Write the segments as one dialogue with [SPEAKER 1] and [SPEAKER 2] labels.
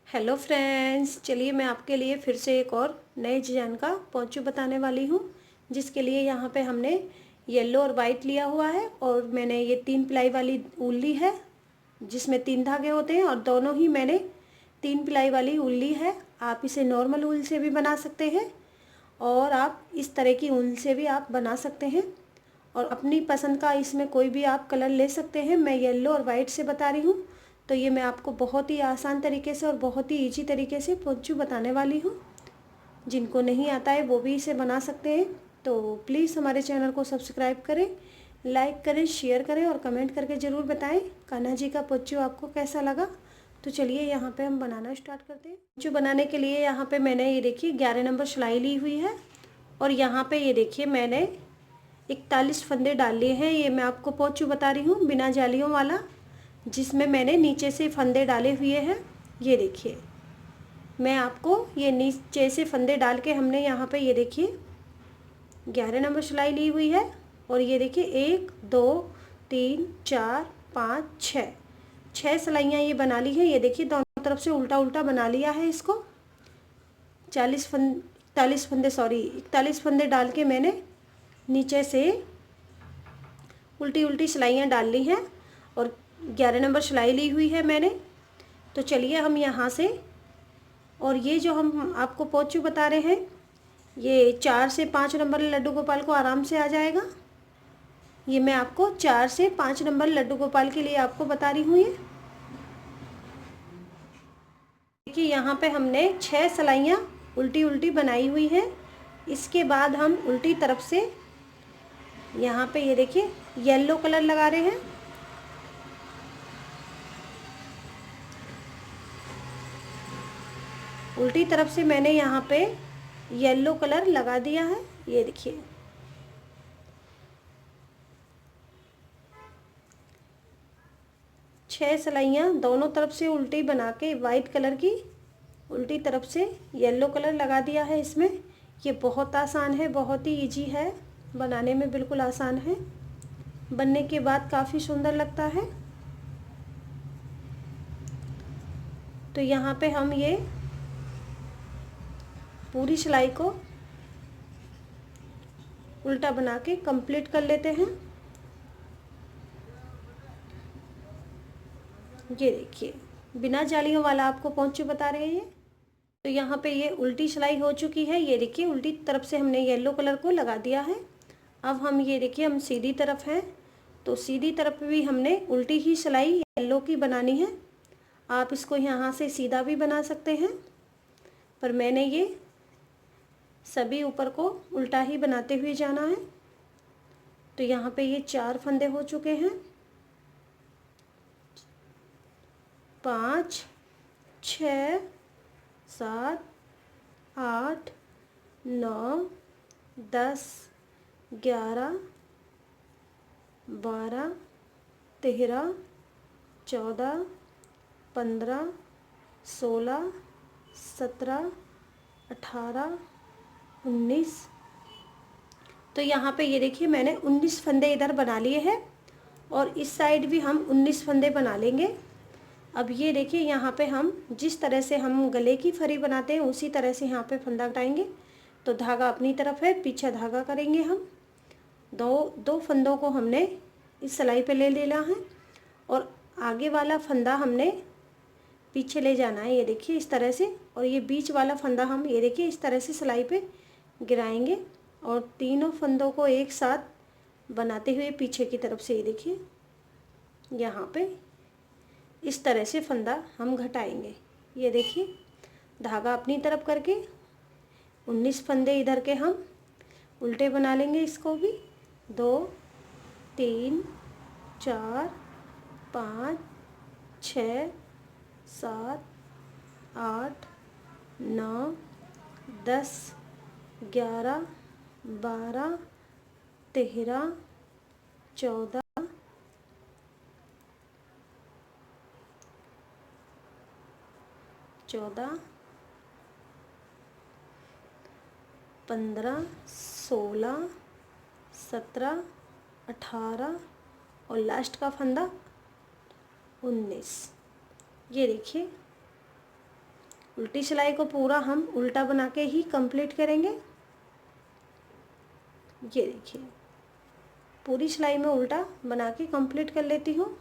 [SPEAKER 1] Hello friends, चलिए मैं आपके लिए फिर से एक और नए डिजाइन का पोंचू बताने वाली हूँ। जिसके लिए यहाँ पे हमने येलो और वाइट लिया हुआ है और मैंने ये 3 प्लाई वाली ऊल ली है जिसमें 3 धागे होते हैं और दोनों ही मैंने 3 प्लाई वाली ऊल ली है। आप इसे नॉर्मल ऊल से भी बना सकते हैं और आप इस तरह की ऊल से भी आप बना सकते हैं और अपनी पसंद का इसमें कोई भी आप कलर ले सकते हैं। मैं येलो और वाइट से बता रही हूँ, तो ये मैं आपको बहुत ही आसान तरीके से और बहुत ही इजी तरीके से पोंचू बताने वाली हूँ। जिनको नहीं आता है वो भी इसे बना सकते हैं। तो प्लीज़ हमारे चैनल को सब्सक्राइब करें, लाइक करें, शेयर करें और कमेंट करके ज़रूर बताएं कान्हा जी का पोंचू आपको कैसा लगा। तो चलिए यहाँ पे हम बनाना स्टार्ट करते हैं। पोंचू बनाने के लिए यहाँ पे मैंने ये देखिए 11 नंबर सिलाई ली हुई है और यहाँ पे ये देखिए मैंने 41 फंदे डाल लिए हैं। ये मैं आपको पोंचू बता रही हूँ बिना जालियों वाला, जिसमें मैंने नीचे से फंदे डाले हुए हैं। ये देखिए मैं आपको ये नीचे से फंदे डाल के हमने यहाँ पे ये देखिए 11 नंबर सिलाई ली हुई है और ये देखिए 1 2 3 4 5 6 सिलाइयाँ ये बना ली है। ये देखिए दोनों तरफ से उल्टा उल्टा बना लिया है इसको। 41 फंदे डाल के मैंने नीचे से उल्टी उल्टी सिलाइयाँ डाल ली हैं और 11 नंबर सिलाई ली हुई है मैंने। तो चलिए हम यहाँ से, और ये जो हम आपको पोंचू बता रहे हैं ये 4 से 5 नंबर लड्डू गोपाल को आराम से आ जाएगा। ये मैं आपको 4 से 5 नंबर लड्डू गोपाल के लिए आपको बता रही हूँ। ये देखिए यहाँ पे हमने 6 सिलाइयाँ उल्टी उल्टी बनाई हुई हैं। इसके बाद हम उल्टी तरफ से यहाँ पे ये देखिए येलो कलर लगा रहे हैं। उल्टी तरफ से मैंने यहाँ पे येलो कलर लगा दिया है। ये देखिए छह सिलाइयाँ दोनों तरफ से उल्टी बना के वाइट कलर की उल्टी तरफ से येलो कलर लगा दिया है इसमें। ये बहुत आसान है, बहुत ही इजी है बनाने में, बिल्कुल आसान है। बनने के बाद काफ़ी सुंदर लगता है। तो यहाँ पे हम ये पूरी सिलाई को उल्टा बना के कंप्लीट कर लेते हैं। ये देखिए बिना जालियों वाला आपको पोंचू बता रहे हैं। तो यहाँ पे ये उल्टी सिलाई हो चुकी है। ये देखिए उल्टी तरफ से हमने येलो कलर को लगा दिया है। अब हम ये देखिए हम सीधी तरफ हैं, तो सीधी तरफ भी हमने उल्टी ही सिलाई येलो की बनानी है। आप इसको यहाँ से सीधा भी बना सकते हैं, पर मैंने ये सभी ऊपर को उल्टा ही बनाते हुए जाना है। तो यहाँ पे ये 4 फंदे हो चुके हैं। 5 6 7 8 9 10 11 12 13 14 15 16 17 18 19। तो यहाँ पे ये देखिए मैंने 19 फंदे इधर बना लिए हैं और इस साइड भी हम 19 फंदे बना लेंगे। अब ये देखिए यहाँ पे हम जिस तरह से हम गले की फरी बनाते हैं उसी तरह से यहाँ पे फंदा कटाएंगे। तो धागा अपनी तरफ है, पीछे धागा करेंगे हम। दो फंदों को हमने इस सिलाई पे ले लेना है और आगे वाला फंदा हमने पीछे ले जाना है। ये देखिए इस तरह से, और ये बीच वाला फंदा हम ये देखिए इस तरह से सिलाई पे गिराएंगे और तीनों फंदों को एक साथ बनाते हुए पीछे की तरफ से ये देखिए यहाँ पे इस तरह से फंदा हम घटाएंगे। ये देखिए धागा अपनी तरफ करके 19 फंदे इधर के हम उल्टे बना लेंगे। इसको भी 2 3 4 5 6 7 8 9 10 11 12 13 14 15 16 17 18 और लास्ट का फंदा 19। ये देखिए उल्टी सिलाई को पूरा हम उल्टा बना के ही कंप्लीट करेंगे। ये देखिए, पूरी सिलाई में उल्टा बना के कंप्लीट कर लेती हूँ।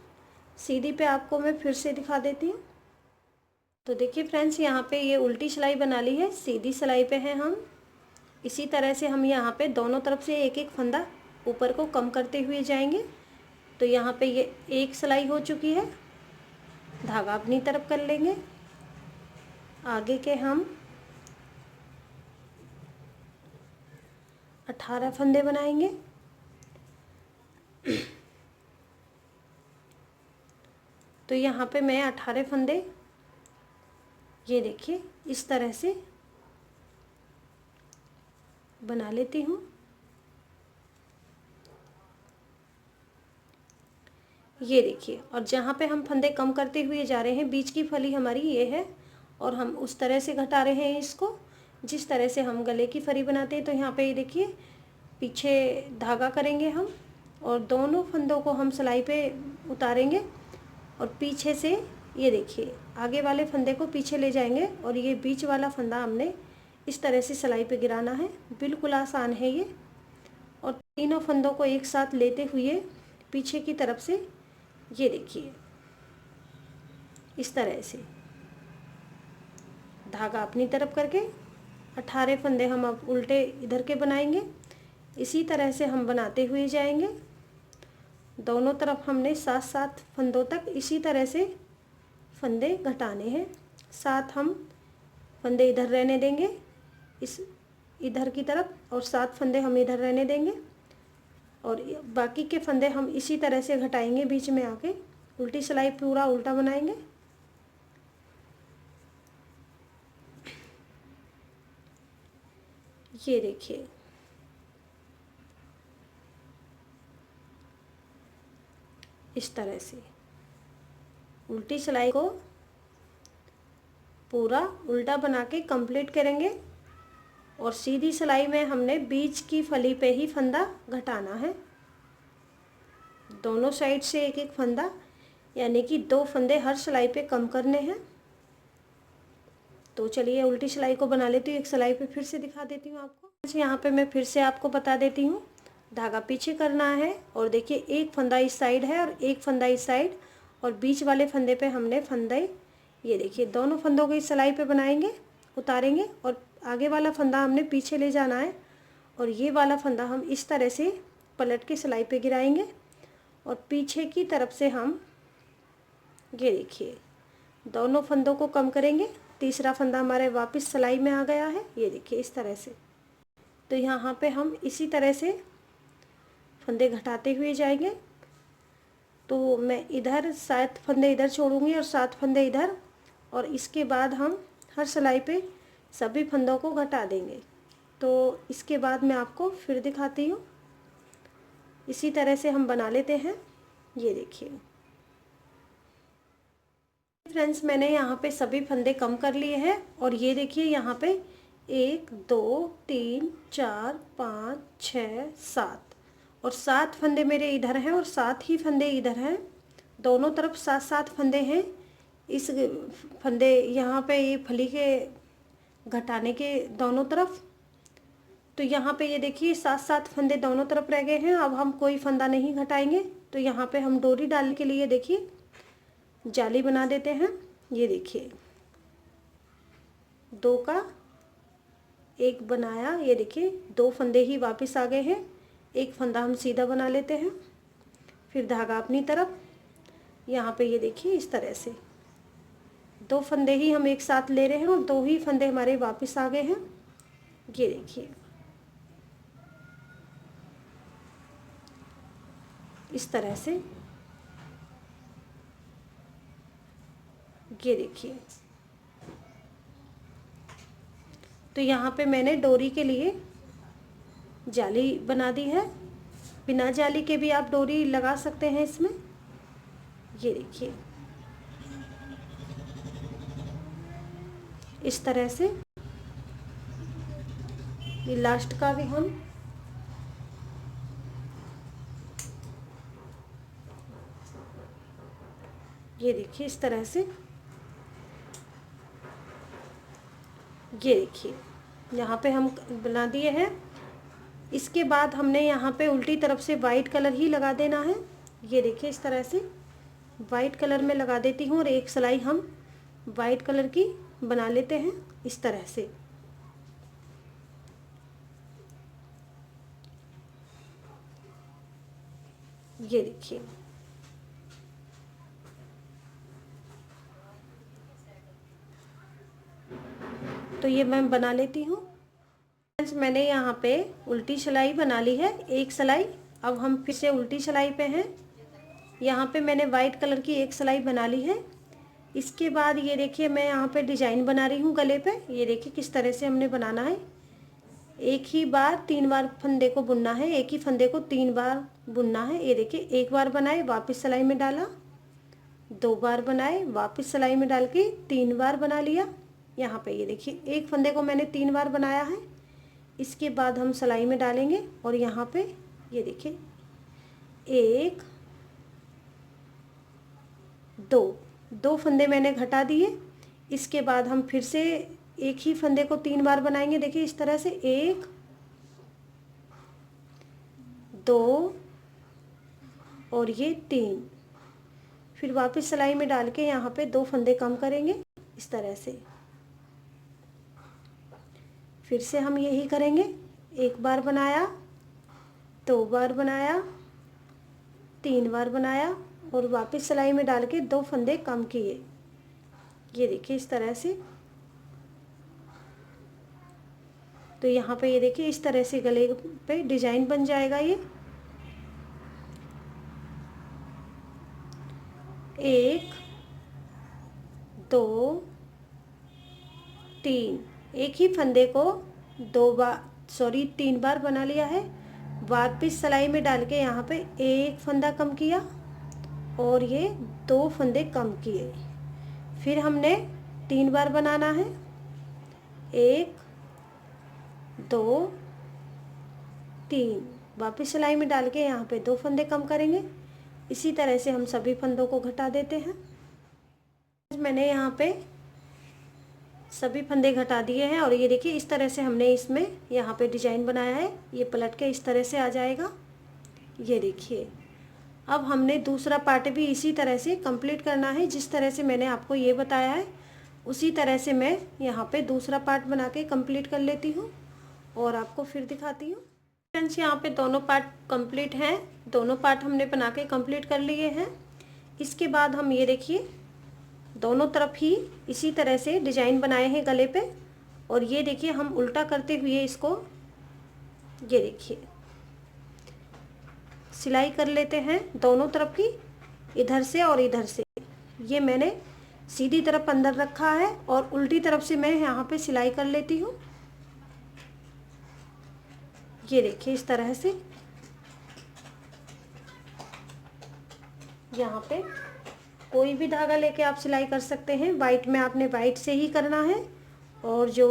[SPEAKER 1] सीधी पे आपको मैं फिर से दिखा देती हूँ। तो देखिए फ्रेंड्स, यहाँ पे ये उल्टी सिलाई बना ली है, सीधी सिलाई पे है हम। इसी तरह से हम यहाँ पे दोनों तरफ से एक एक फंदा ऊपर को कम करते हुए जाएंगे। तो यहाँ पे ये एक सिलाई हो चुकी है, धागा अपनी तरफ कर लेंगे। आगे के हम 18 फंदे बनाएंगे। तो यहाँ पे मैं 18 फंदे, ये देखिए इस तरह से बना लेती हूँ। ये देखिए, और जहाँ पे हम फंदे कम करते हुए जा रहे हैं, बीच की फली हमारी ये है और हम उस तरह से घटा रहे हैं इसको जिस तरह से हम गले की फरी बनाते हैं। तो यहाँ पे ये देखिए, पीछे धागा करेंगे हम और दोनों फंदों को हम सिलाई पे उतारेंगे और पीछे से ये देखिए आगे वाले फंदे को पीछे ले जाएंगे और ये बीच वाला फंदा हमने इस तरह से सिलाई पे गिराना है। बिल्कुल आसान है ये। और तीनों फंदों को एक साथ लेते हुए पीछे की तरफ से ये देखिए इस तरह से धागा अपनी तरफ करके 18 फंदे हम अब उल्टे इधर के बनाएंगे। इसी तरह से हम बनाते हुए जाएंगे। दोनों तरफ हमने 7-7 फंदों तक इसी तरह से फंदे घटाने हैं। 7 हम फंदे इधर रहने देंगे इस इधर की तरफ और 7 फंदे हम इधर रहने देंगे और बाकी के फंदे हम इसी तरह से घटाएंगे। बीच में आके उल्टी सिलाई पूरा उल्टा बनाएंगे। ये देखिए, इस तरह से उल्टी सिलाई को पूरा उल्टा बना के कंप्लीट करेंगे और सीधी सिलाई में हमने बीच की फली पे ही फंदा घटाना है। दोनों साइड से एक एक फंदा, यानी कि 2 फंदे हर सिलाई पे कम करने हैं। तो चलिए उल्टी सिलाई को बना लेती हूँ। एक सिलाई पे फिर से दिखा देती हूँ आपको। यहाँ पे मैं फिर से आपको बता देती हूँ। धागा पीछे करना है और देखिए एक फंदा इस साइड है और एक फंदा इस साइड और बीच वाले फंदे पे हमने फंदे, ये देखिए दोनों फंदों को इस सिलाई पे बनाएंगे, उतारेंगे और आगे वाला फंदा हमने पीछे ले जाना है और ये वाला फंदा हम इस तरह से पलट के सिलाई पे गिराएंगे और पीछे की तरफ से हम ये देखिए दोनों फंदों को कम करेंगे। तीसरा फंदा हमारे वापस सिलाई में आ गया है, ये देखिए इस तरह से। तो यहाँ पे हम इसी तरह से फंदे घटाते हुए जाएंगे। तो मैं इधर 7 फंदे इधर छोड़ूंगी और 7 फंदे इधर और इसके बाद हम हर सिलाई पे सभी फंदों को घटा देंगे। तो इसके बाद मैं आपको फिर दिखाती हूँ। इसी तरह से हम बना लेते हैं। ये देखिए फ्रेंड्स, मैंने यहाँ पे सभी फंदे कम कर लिए हैं और ये देखिए यहाँ पे 1 2 3 4 5 6 7 और 7 फंदे मेरे इधर हैं और 7 ही फंदे इधर हैं। दोनों तरफ 7-7 फंदे हैं। इस फंदे यहाँ पे ये फली के घटाने के दोनों तरफ। तो यहाँ पे ये देखिए 7-7 फंदे दोनों तरफ रह गए हैं। अब हम कोई फंदा नहीं घटाएंगे। तो यहाँ पे हम डोरी डालने के लिए देखिए जाली बना देते हैं। ये देखिए 2 का 1 बनाया, ये देखिए 2 फंदे ही वापस आ गए हैं। एक फंदा हम सीधा बना लेते हैं, फिर धागा अपनी तरफ। यहाँ पे ये देखिए इस तरह से 2 फंदे ही हम एक साथ ले रहे हैं और 2 ही फंदे हमारे वापस आ गए हैं। ये देखिए इस तरह से, ये देखिए। तो यहाँ पे मैंने डोरी के लिए जाली बना दी है। बिना जाली के भी आप डोरी लगा सकते हैं इसमें। ये देखिए इस तरह से। ये लास्ट का भी हम ये देखिए इस तरह से ये देखिए यहाँ पे हम बना दिए हैं। इसके बाद हमने यहाँ पे उल्टी तरफ से वाइट कलर ही लगा देना है। ये देखिए इस तरह से वाइट कलर में लगा देती हूँ और एक सिलाई हम वाइट कलर की बना लेते हैं इस तरह से। ये देखिए तो ये मैं बना लेती हूँ। फ्रेंड्स मैंने यहाँ पे उल्टी सिलाई बना ली है एक सिलाई। अब हम फिर से उल्टी सिलाई पे हैं। यहाँ पे मैंने वाइट कलर की एक सिलाई बना ली है। इसके बाद ये देखिए मैं यहाँ पे डिजाइन बना रही हूँ गले पे। ये देखिए किस तरह से हमने बनाना है। एक ही बार 3 बार फंदे को बुनना है, एक ही फंदे को 3 बार बुनना है। ये देखिए एक बार बनाए वापस सिलाई में डाला, 2 बार बनाए वापस सिलाई में डाल के 3 बार बना लिया। यहाँ पे ये देखिए एक फंदे को मैंने 3 बार बनाया है। इसके बाद हम सिलाई में डालेंगे और यहाँ पे ये देखिए 1 2 फंदे मैंने घटा दिए। इसके बाद हम फिर से एक ही फंदे को 3 बार बनाएंगे। देखिए इस तरह से 1 2 और ये 3। फिर वापस सिलाई में डाल के यहाँ पे 2 फंदे कम करेंगे इस तरह से। फिर से हम यही करेंगे, 1 बार बनाया, 2 बार बनाया, 3 बार बनाया और वापस सिलाई में डाल के 2 फंदे कम किए। ये देखिए इस तरह से। तो यहाँ पे ये देखिए इस तरह से गले पे डिजाइन बन जाएगा। ये 1 2 3 एक ही फंदे को 3 बार बना लिया है। वापस सिलाई में डाल के यहाँ पे 1 फंदा कम किया और ये 2 फंदे कम किए। फिर हमने 3 बार बनाना है, 1 2 3। वापस सिलाई में डाल के यहाँ पे 2 फंदे कम करेंगे। इसी तरह से हम सभी फंदों को घटा देते हैं। मैंने यहाँ पे सभी फंदे घटा दिए हैं और ये देखिए इस तरह से हमने इसमें यहाँ पे डिजाइन बनाया है। ये पलट के इस तरह से आ जाएगा। ये देखिए अब हमने दूसरा पार्ट भी इसी तरह से कंप्लीट करना है। जिस तरह से मैंने आपको ये बताया है उसी तरह से मैं यहाँ पे दूसरा पार्ट बना के कंप्लीट कर लेती हूँ और आपको फिर दिखाती हूँ। फ्रेंड्स यहाँ पे दोनों पार्ट कंप्लीट हैं। दोनों पार्ट हमने बना के कंप्लीट कर लिए हैं। इसके बाद हम ये देखिए दोनों तरफ ही इसी तरह से डिजाइन बनाए हैं गले पे। और ये देखिए हम उल्टा करते हुए इसको ये देखिए सिलाई कर लेते हैं दोनों तरफ की, इधर से और इधर से। ये मैंने सीधी तरफ अंदर रखा है और उल्टी तरफ से मैं यहाँ पे सिलाई कर लेती हूँ। ये देखिए इस तरह से यहाँ पे कोई भी धागा लेके आप सिलाई कर सकते हैं। वाइट में आपने वाइट से ही करना है और जो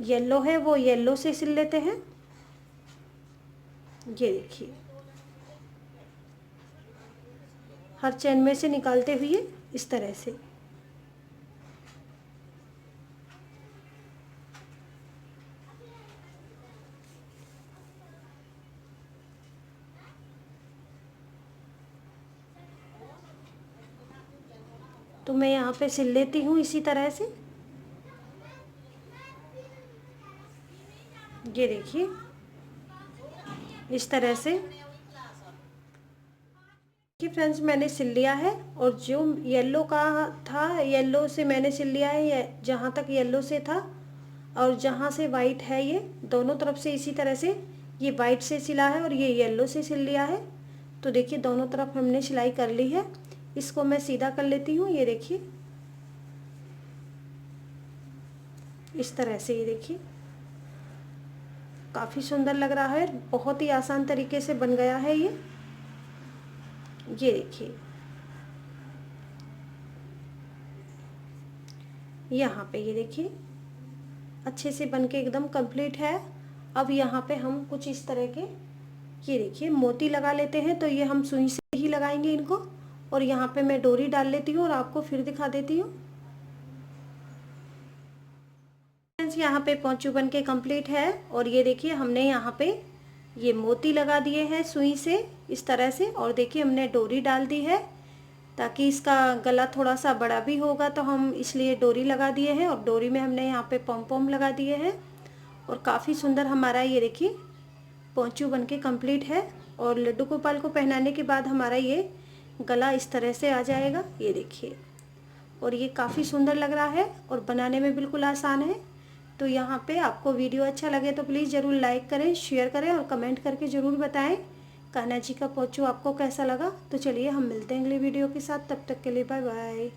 [SPEAKER 1] येलो है वो येलो से सिल लेते हैं। ये देखिए हर चैन में से निकालते हुए इस तरह से। तो मैं यहाँ पे सिल लेती हूँ इसी तरह से। ये देखिए इस तरह से कि फ्रेंड्स मैंने सिल लिया है और जो येलो का था येलो से मैंने सिल लिया है। जहाँ तक येलो से था और जहाँ से वाइट है ये दोनों तरफ से इसी तरह से ये वाइट से सिला है और ये येलो से सिल लिया है। तो देखिए दोनों तरफ हमने सिलाई कर ली है। इसको मैं सीधा कर लेती हूँ। ये देखिए इस तरह से। ये देखिए काफ़ी सुंदर लग रहा है, बहुत ही आसान तरीके से बन गया है ये देखिए यहाँ पे ये देखिए अच्छे से बन के एकदम कंप्लीट है। अब यहाँ पे हम कुछ इस तरह के ये देखिए मोती लगा लेते हैं। तो ये हम सुई से ही लगाएंगे इनको और यहाँ पे मैं डोरी डाल लेती हूँ और आपको फिर दिखा देती हूँ। फ्रेंड्स, यहाँ पे पोंचू बन के कंप्लीट है। और ये देखिए हमने यहाँ पे ये मोती लगा दिए हैं सुई से इस तरह से। और देखिए हमने डोरी डाल दी है ताकि इसका गला थोड़ा सा बड़ा भी होगा, तो हम इसलिए डोरी लगा दिए हैं। और डोरी में हमने यहाँ पे पॉम पॉम लगा दिए हैं। और काफ़ी सुंदर हमारा ये देखिए पोंचू बन के कंप्लीट है। और लड्डू गोपाल को पहनाने के बाद हमारा ये गला इस तरह से आ जाएगा, ये देखिए। और ये काफ़ी सुंदर लग रहा है और बनाने में बिल्कुल आसान है। तो यहाँ पे आपको वीडियो अच्छा लगे तो प्लीज़ ज़रूर लाइक करें, शेयर करें और कमेंट करके ज़रूर बताएं कान्हा जी का पोंचू आपको कैसा लगा। तो चलिए हम मिलते हैं अगली वीडियो के साथ, तब तक के लिए बाय बाय।